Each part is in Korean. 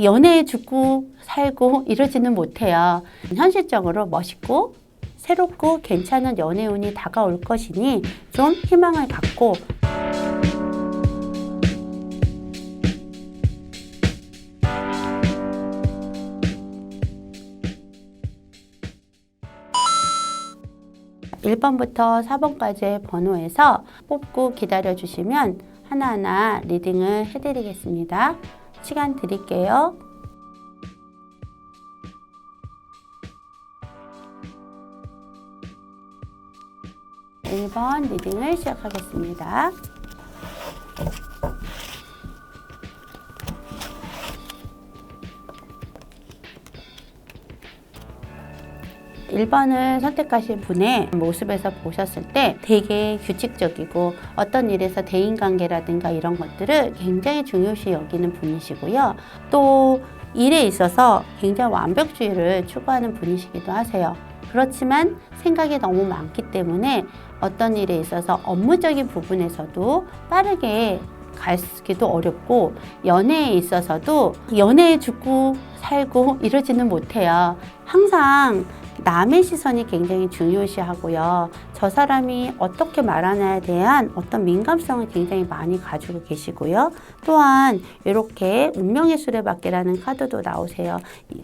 연애에 죽고 살고 이러지는 못해요. 현실적으로 멋있고 새롭고 괜찮은 연애운이 다가올 것이니 좀 희망을 갖고 (1번부터 4번까지의) 번호에서 뽑고 기다려주시면 하나하나 리딩을 해드리겠습니다. 시간 드릴게요. (1번) 리딩을 시작하겠습니다. (1번을) 선택하신 분의 모습에서 보셨을 때 되게 규칙적이고 어떤 일에서 대인관계라든가 이런 것들을 굉장히 중요시 여기는 분이시고요. 또 일에 있어서 굉장히 완벽주의를 추구하는 분이시기도 하세요. 그렇지만 생각이 너무 많기 때문에 어떤 일에 있어서 업무적인 부분에서도 빠르게 가기도 어렵고 연애에 있어서도 연애에 죽고 살고 이러지는 못해요. 항상 남의 시선이 굉장히 중요시하고요. 저 사람이 어떻게 말하냐에 대한 어떤 민감성을 굉장히 많이 가지고 계시고요. 또한 이렇게 운명의 수레바퀴라는 카드도 나오세요.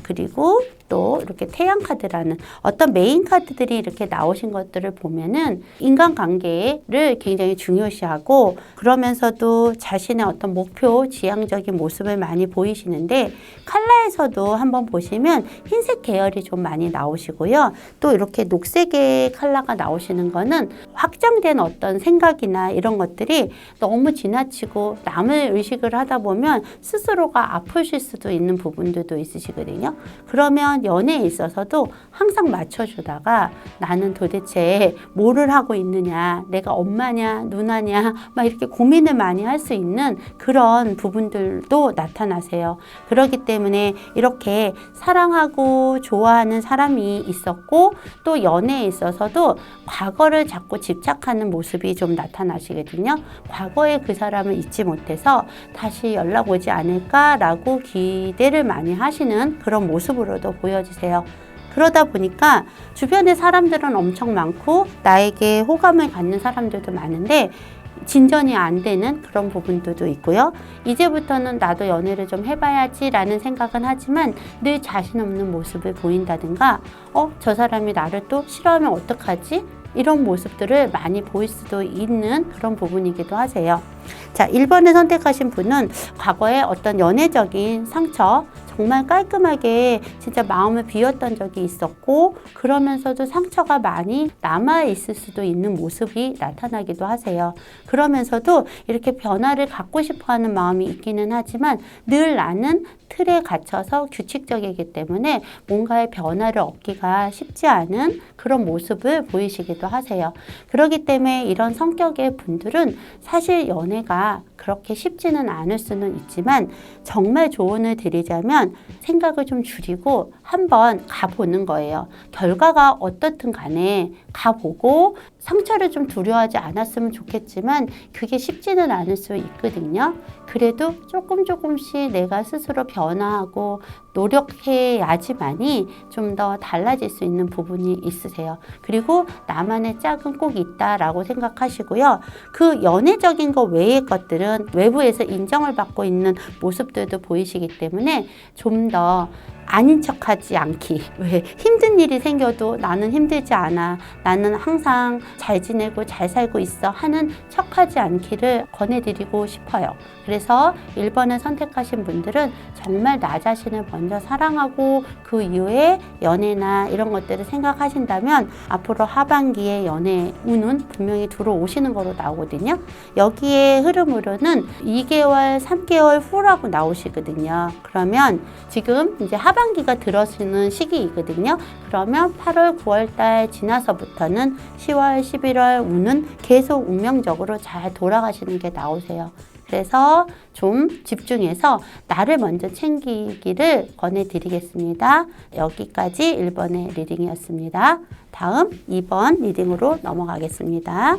그리고 또 이렇게 태양 카드라는 어떤 메인 카드들이 이렇게 나오신 것들을 보면은 인간관계를 굉장히 중요시하고 그러면서도 자신의 어떤 목표, 지향적인 모습을 많이 보이시는데 컬러에서도 한번 보시면 흰색 계열이 좀 많이 나오시고요. 또 이렇게 녹색의 컬러가 나오시는 거는 확장된 어떤 생각이나 이런 것들이 너무 지나치고 남을 의식을 하다 보면 스스로가 아프실 수도 있는 부분들도 있으시거든요. 그러면 연애에 있어서도 항상 맞춰주다가 나는 도대체 뭐를 하고 있느냐, 내가 엄마냐, 누나냐, 막 이렇게 고민을 많이 할 수 있는 그런 부분들도 나타나세요. 그렇기 때문에 이렇게 사랑하고 좋아하는 사람이 있었고 또 연애에 있어서도 과거를 자꾸 집착하는 모습이 좀 나타나시거든요. 과거에 그 사람을 잊지 못해서 다시 연락 오지 않을까라고 기대를 많이 하시는 그런 모습으로도 보여지세요. 그러다 보니까 주변에 사람들은 엄청 많고 나에게 호감을 갖는 사람들도 많은데 진전이 안 되는 그런 부분들도 있고요. 이제부터는 나도 연애를 좀 해봐야지 라는 생각은 하지만 늘 자신 없는 모습을 보인다든가 저 사람이 나를 또 싫어하면 어떡하지? 이런 모습들을 많이 보일 수도 있는 그런 부분이기도 하세요. 자, 1번을 선택하신 분은 과거에 어떤 연애적인 상처, 정말 깔끔하게 진짜 마음을 비웠던 적이 있었고 그러면서도 상처가 많이 남아있을 수도 있는 모습이 나타나기도 하세요. 그러면서도 이렇게 변화를 갖고 싶어하는 마음이 있기는 하지만 늘 나는 틀에 갇혀서 규칙적이기 때문에 뭔가의 변화를 얻기가 쉽지 않은 그런 모습을 보이시기도 하세요. 그렇기 때문에 이런 성격의 분들은 사실 연애가 그렇게 쉽지는 않을 수는 있지만 정말 조언을 드리자면 생각을 좀 줄이고 한번 가보는 거예요. 결과가 어떻든 간에 가보고 상처를 좀 두려워하지 않았으면 좋겠지만 그게 쉽지는 않을 수 있거든요. 그래도 조금씩 내가 스스로 변화하고 노력해야지만이 좀 더 달라질 수 있는 부분이 있으세요. 그리고 나만의 짝은 꼭 있다라고 생각하시고요. 그 연애적인 것 외의 것들은 외부에서 인정을 받고 있는 모습들도 보이시기 때문에 좀 더 아닌 척하지 않기. 왜 힘든 일이 생겨도 나는 힘들지 않아, 나는 항상 잘 지내고 잘 살고 있어 하는 척하지 않기를 권해드리고 싶어요. 그래서 1번을 선택하신 분들은 정말 나 자신을 먼저 사랑하고 그 이후에 연애나 이런 것들을 생각하신다면 앞으로 하반기에 연애 운은 분명히 들어오시는 거로 나오거든요. 여기에 흐름으로는 2개월, 3개월 후라고 나오시거든요. 그러면 지금 이제 하반기가 들어서는 시기이거든요. 그러면 8월, 9월 달 지나서부터는 10월, 11월 운은 계속 운명적으로 잘 돌아가시는 게 나오세요. 그래서 좀 집중해서 나를 먼저 챙기기를 권해드리겠습니다. 여기까지 1번의 리딩이었습니다. 다음 2번 리딩으로 넘어가겠습니다.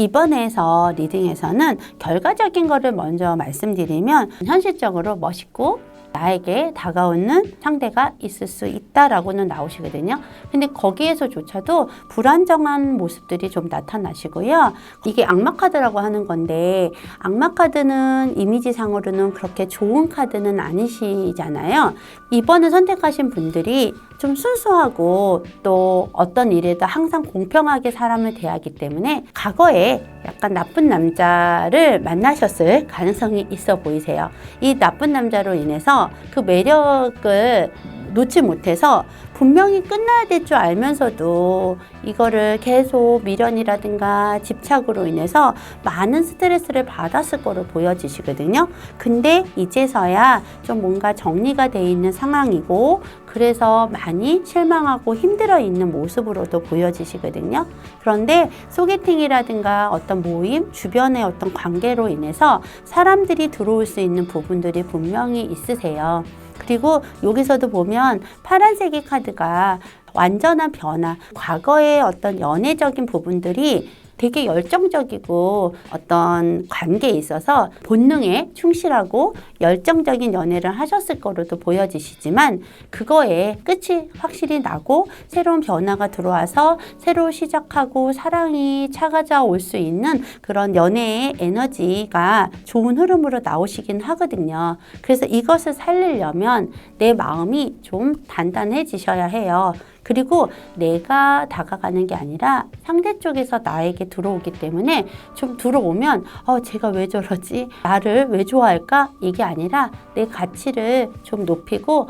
이번에서 리딩에서는 결과적인 거를 먼저 말씀드리면 현실적으로 멋있고 나에게 다가오는 상대가 있을 수 있다라고는 나오시거든요. 근데 거기에서조차도 불안정한 모습들이 좀 나타나시고요. 이게 악마 카드라고 하는 건데 악마 카드는 이미지상으로는 그렇게 좋은 카드는 아니시잖아요. 이번에 선택하신 분들이 좀 순수하고 또 어떤 일에도 항상 공평하게 사람을 대하기 때문에 과거에 약간 나쁜 남자를 만나셨을 가능성이 있어 보이세요. 이 나쁜 남자로 인해서 그 매력을 놓지 못해서 분명히 끝나야 될 줄 알면서도 이거를 계속 미련이라든가 집착으로 인해서 많은 스트레스를 받았을 거로 보여지시거든요. 근데 이제서야 좀 뭔가 정리가 돼 있는 상황이고 그래서 많이 실망하고 힘들어 있는 모습으로도 보여지시거든요. 그런데 소개팅이라든가 어떤 모임, 주변의 어떤 관계로 인해서 사람들이 들어올 수 있는 부분들이 분명히 있으세요. 그리고 여기서도 보면 파란색의 카드가 완전한 변화, 과거의 어떤 연애적인 부분들이 되게 열정적이고 어떤 관계에 있어서 본능에 충실하고 열정적인 연애를 하셨을 거로도 보여지시지만 그거에 끝이 확실히 나고 새로운 변화가 들어와서 새로 시작하고 사랑이 찾아올 수 있는 그런 연애의 에너지가 좋은 흐름으로 나오시긴 하거든요. 그래서 이것을 살리려면 내 마음이 좀 단단해지셔야 해요. 그리고 내가 다가가는 게 아니라 상대 쪽에서 나에게 들어오기 때문에 좀 들어오면 제가 왜 저러지? 나를 왜 좋아할까? 이게 아니라 내 가치를 좀 높이고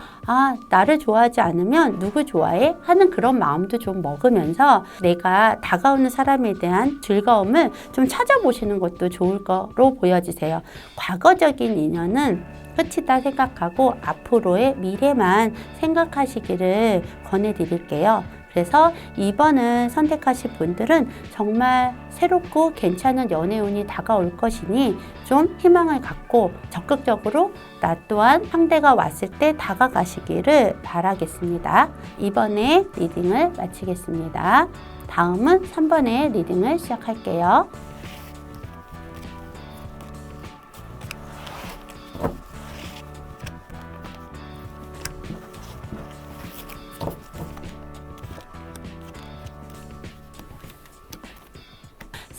나를 좋아하지 않으면 누구 좋아해? 하는 그런 마음도 좀 먹으면서 내가 다가오는 사람에 대한 즐거움을 좀 찾아보시는 것도 좋을 거로 보여지세요. 과거적인 인연은 끝이다 생각하고 앞으로의 미래만 생각하시기를 권해드릴게요. 그래서 이번을 선택하실 분들은 정말 새롭고 괜찮은 연애운이 다가올 것이니 좀 희망을 갖고 적극적으로 나 또한 상대가 왔을 때 다가가시기를 바라겠습니다. 이번에 리딩을 마치겠습니다. 다음은 3번의 리딩을 시작할게요.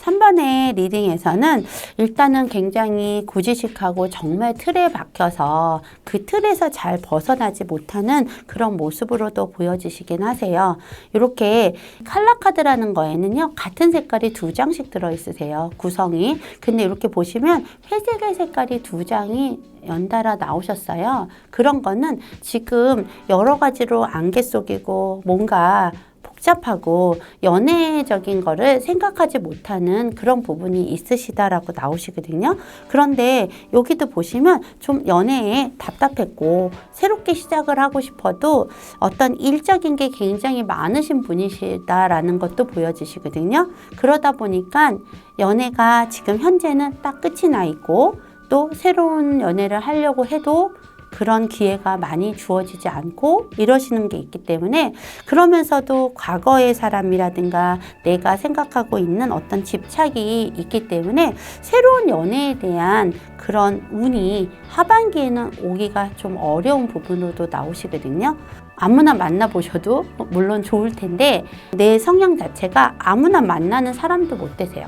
3번의 리딩에서는 일단은 굉장히 고지식하고 정말 틀에 박혀서 그 틀에서 잘 벗어나지 못하는 그런 모습으로도 보여지시긴 하세요. 이렇게 칼라 카드라는 거에는요, 같은 색깔이 2장씩 들어있으세요. 구성이. 근데 이렇게 보시면 회색의 색깔이 2장이 연달아 나오셨어요. 그런 거는 지금 여러 가지로 안개 속이고 뭔가 복잡하고 연애적인 거를 생각하지 못하는 그런 부분이 있으시다라고 나오시거든요. 그런데 여기도 보시면 좀 연애에 답답했고 새롭게 시작을 하고 싶어도 어떤 일적인 게 굉장히 많으신 분이시다라는 것도 보여지시거든요. 그러다 보니까 연애가 지금 현재는 딱 끝이 나 있고 또 새로운 연애를 하려고 해도 그런 기회가 많이 주어지지 않고 이러시는 게 있기 때문에 그러면서도 과거의 사람이라든가 내가 생각하고 있는 어떤 집착이 있기 때문에 새로운 연애에 대한 그런 운이 하반기에는 오기가 좀 어려운 부분으로도 나오시거든요. 아무나 만나보셔도 물론 좋을 텐데 내 성향 자체가 아무나 만나는 사람도 못 되세요.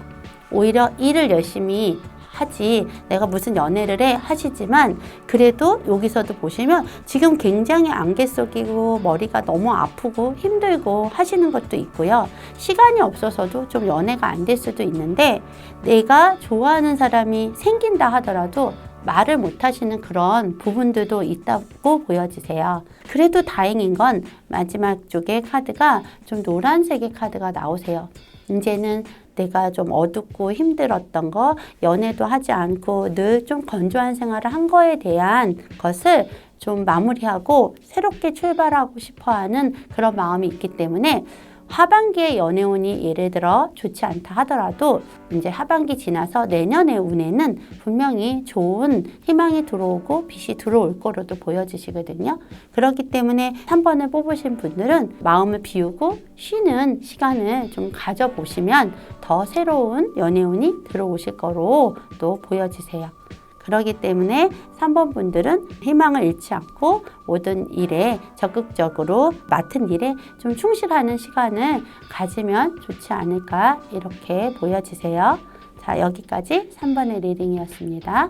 오히려 일을 열심히 하지 내가 무슨 연애를 해 하시지만 그래도 여기서도 보시면 지금 굉장히 안개 속이고 머리가 너무 아프고 힘들고 하시는 것도 있고요. 시간이 없어서도 좀 연애가 안 될 수도 있는데 내가 좋아하는 사람이 생긴다 하더라도 말을 못 하시는 그런 부분들도 있다고 보여지세요. 그래도 다행인 건 마지막 쪽에 카드가 좀 노란색의 카드가 나오세요. 이제는 내가 좀 어둡고 힘들었던 거, 연애도 하지 않고 늘 좀 건조한 생활을 한 거에 대한 것을 좀 마무리하고 새롭게 출발하고 싶어 하는 그런 마음이 있기 때문에 하반기에 연애운이 예를 들어 좋지 않다 하더라도 이제 하반기 지나서 내년의 운에는 분명히 좋은 희망이 들어오고 빛이 들어올 거로도 보여지시거든요. 그렇기 때문에 3번을 뽑으신 분들은 마음을 비우고 쉬는 시간을 좀 가져보시면 더 새로운 연애운이 들어오실 거로 또 보여지세요. 그렇기 때문에 3번 분들은 희망을 잃지 않고 모든 일에 적극적으로 맡은 일에 좀 충실하는 시간을 가지면 좋지 않을까 이렇게 보여지세요. 자, 여기까지 3번의 리딩이었습니다.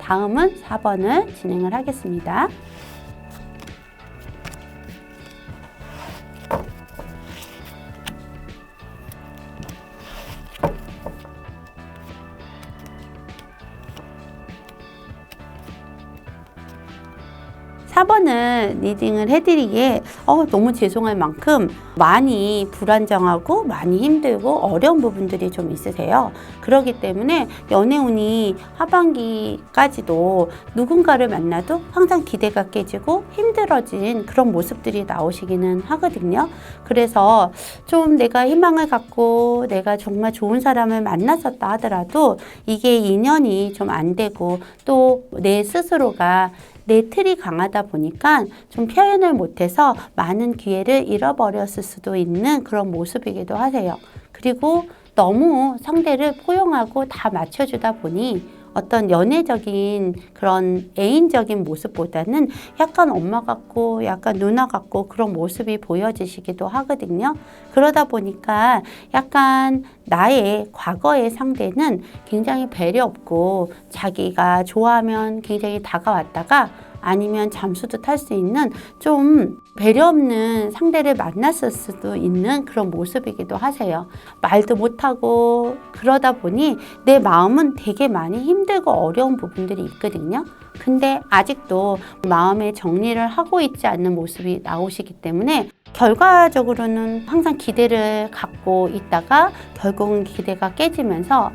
다음은 4번을 진행을 하겠습니다. 4번을 리딩을 해드리기에 너무 죄송할 만큼 많이 불안정하고 많이 힘들고 어려운 부분들이 좀 있으세요. 그렇기 때문에 연애운이 하반기까지도 누군가를 만나도 항상 기대가 깨지고 힘들어진 그런 모습들이 나오시기는 하거든요. 그래서 좀 내가 희망을 갖고 내가 정말 좋은 사람을 만났었다 하더라도 이게 인연이 좀 안 되고 또 내 스스로가 내 틀이 강하다 보니까 좀 표현을 못해서 많은 기회를 잃어버렸을 수도 있는 그런 모습이기도 하세요. 그리고 너무 상대를 포용하고 다 맞춰주다 보니 어떤 연애적인 그런 애인적인 모습보다는 약간 엄마 같고 약간 누나 같고 그런 모습이 보여지시기도 하거든요. 그러다 보니까 약간 나의 과거의 상대는 굉장히 배려 없고 자기가 좋아하면 굉장히 다가왔다가 아니면 잠수도 탈 수 있는 좀 배려 없는 상대를 만났을 수도 있는 그런 모습이기도 하세요. 말도 못하고 그러다 보니 내 마음은 되게 많이 힘들고 어려운 부분들이 있거든요. 근데 아직도 마음의 정리를 하고 있지 않는 모습이 나오시기 때문에 결과적으로는 항상 기대를 갖고 있다가 결국은 기대가 깨지면서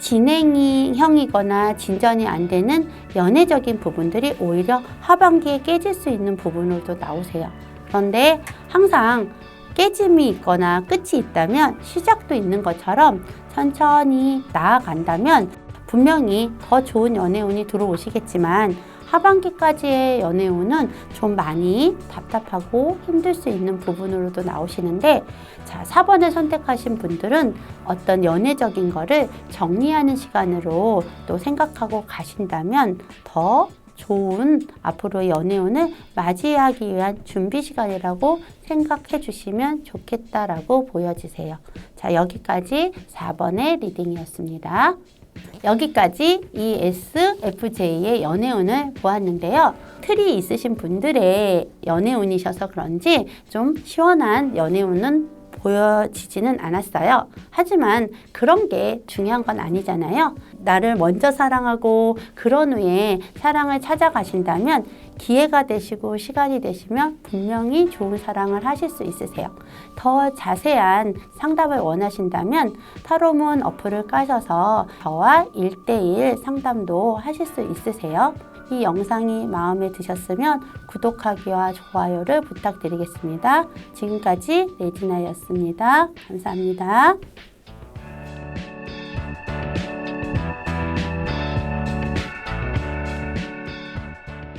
진행형이거나 진전이 안 되는 연애적인 부분들이 오히려 하반기에 깨질 수 있는 부분으로도 나오세요. 그런데 항상 깨짐이 있거나 끝이 있다면 시작도 있는 것처럼 천천히 나아간다면 분명히 더 좋은 연애운이 들어오시겠지만 하반기까지의 연애운은 좀 많이 답답하고 힘들 수 있는 부분으로도 나오시는데, 자, 4번을 선택하신 분들은 어떤 연애적인 거를 정리하는 시간으로 또 생각하고 가신다면 더 좋은 앞으로의 연애운을 맞이하기 위한 준비 시간이라고 생각해 주시면 좋겠다라고 보여지세요. 자, 여기까지 4번의 리딩이었습니다. 여기까지 ESFJ의 연애운을 보았는데요. 틀이 있으신 분들의 연애운이셔서 그런지 좀 시원한 연애운은 보여지지는 않았어요. 하지만 그런 게 중요한 건 아니잖아요. 나를 먼저 사랑하고 그런 후에 사랑을 찾아가신다면 기회가 되시고 시간이 되시면 분명히 좋은 사랑을 하실 수 있으세요. 더 자세한 상담을 원하신다면 타로문 어플을 까셔서 저와 1:1 상담도 하실 수 있으세요. 이 영상이 마음에 드셨으면 구독하기와 좋아요를 부탁드리겠습니다. 지금까지 레지나였습니다. 감사합니다.